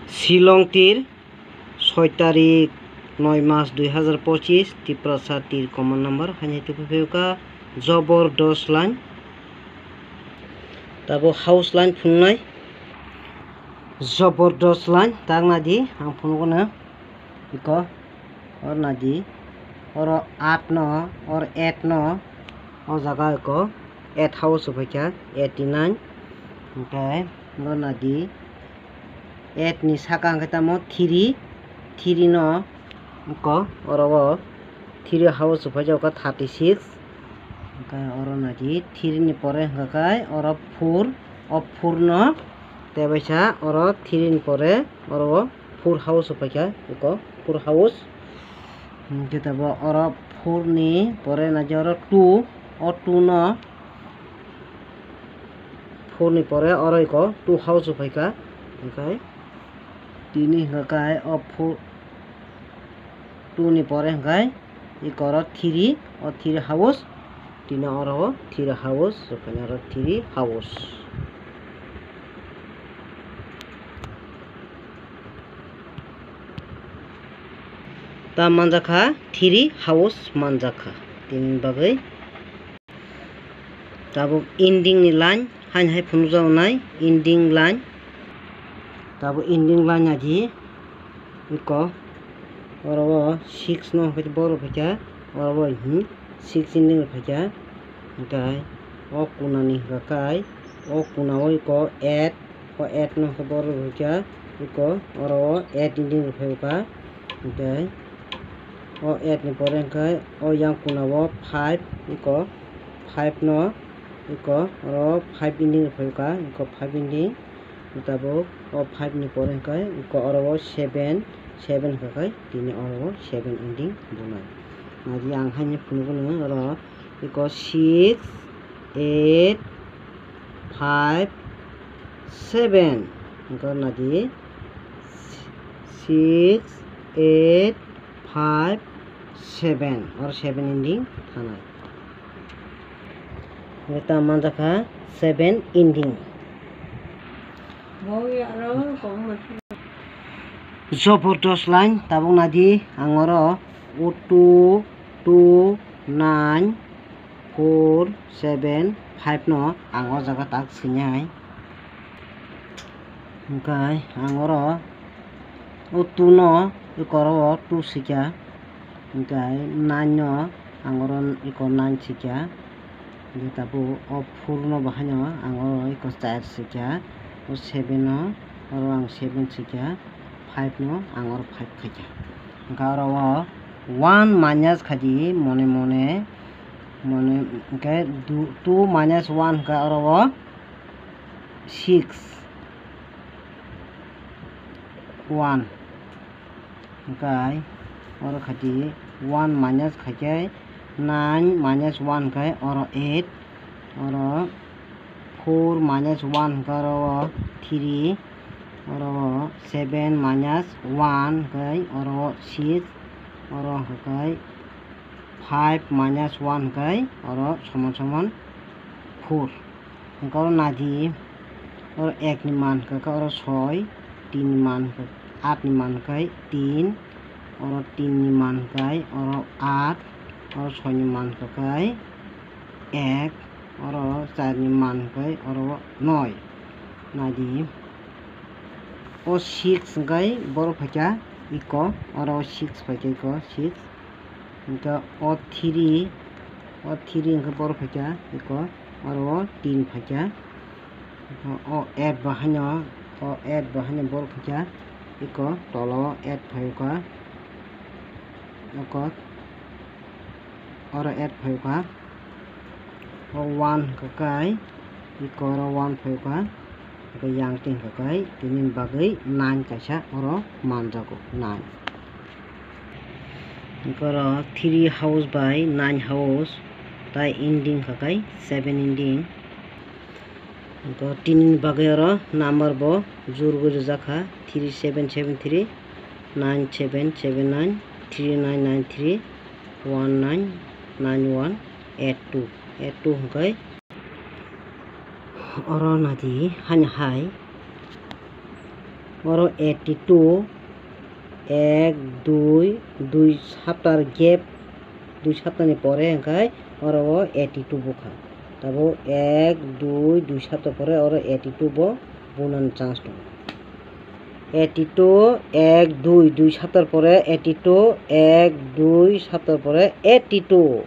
শিলং তীর 6 তারিখ 9 মাস 2025 টিপ্রাসা তীর কমন নাম্বার হাইতে ফেউকা জবরদস্ত লাइन তাবো হাউস लाइन फुंनाय जबरदस्त लाइन तांगनादि आं फुनगोनो इको और नादि और 8 न और 8 न ओ जागा इको 8 हाउस फैका 89 ओमफ्राय न नादि 8 नि साका अंगतामो 3 न इको और 3 हाउस फैका 36 ओमफ्राय और नादि 3 नि परे हंगाय और 4 न तेबैसा और 3 नि परे और 4 हाउस फैका इको 4 हाउस जेताबो और 4 नि परे नादि और 2 और 2 न 4 नि परे और इको 2 हाउस फैका ओमफ्राय 3 नि हंगाय और 2 नि परे हंगाय इको और 3 हाउस 3 और 3 हाउस ओखाने और 3 हाउस ता मानजाखा 3 हाउस मानजाखा तीन बागै ताबो एंडिंग नि लाइन हाय हाय फुनजावनाय एंडिंग लाइन ताबो एंडिंग लाइन आदि इको और 6 न फैका बर फैका और 6 एंडिंग फैका ओमफ्राय ओ कुनानि हगाय ओ कुनाव इको 8 ओ 8 न बर फैका इको और 8 एंडिंग फैका ओमफ्राय ओ 8 नि परे हंगाय ओ yang कुनाव 5 इको 5 न इको और 5 एंडिंग फैका इको 5 एंडिंग ताबो ओ 5 नि परे हंगाय इको और 7 हगाय तिनि और 7 एंडिंग बुनाय नादि आं हायनि फुनगोनो और इको 6 8 5 7 इको नादि 6 8 5 7 और 7 एंडिंग थानाय eta manjaka 7 ending जबरदस्त लाइन ताबो नादि आंगरो 2 2 9 4 7 5 न आंगो जागा ताक सिनाय ओमफ्राय आंगरो 2 न इकरो 2 सिका ओमफ्राय 9 न आंगरो इको 9 सिका ताबो 4 न बाहायनो आंगरो इको 4 सिका 7 न और आं 7 सिका 5 न आंगरो 5 खैका गारो 1 माइनस खादि मने ओमफ्राय 2 माइनस 1 का और 6 1 ओमफ्राय और खादि 1 माइनस खायखाय 9 माइनस 1 खाय और 8 और 4 माइनस 1 का और 3 और 7 माइनस 1 खाय और 6 और खाय 5 माइनस 1 खाय और समान 4 और नादि और 1 नि मान का और 6 3 नि मान 8 नि मान खाय 3 और 3 नि मान खाय और 8 और 6 नि मान खाय 1 और 4 नि मान खाय और 9 नादि ओ 6 खाय बर फैका इको और 6 फैका इको 6 इनका ओ 3 इनका बर फैका इको और 3 फैका ओ 8 बाहायनो बर फैका इको तलो 8 फैका इको और 8 फैका और 1 काकाय इको और 1 फैका इको yang ting काकाय तिनि बागै 9 कासा और मानजागो 9 इको 3 हाउस बाय 9 हाउस ताई एंडिंग काकाय 7 एंडिंग इको तिनि बागै और नम्बर बो जुरगुर जाखा 3773 9779 3993 1991 82 हंगाय और नादि हाय ওর 82 1 2 2 সপ্তাহ গ্যাপ 2 সপ্তাহ পরে এখাই ওর 82 বোখা তারপর 1 2 2 সপ্তাহ পরে ওর 82 বোনার চান্স দं 82 1 2 2 সপ্তাহ পরে 82 1 2 সপ্তাহ পরে 82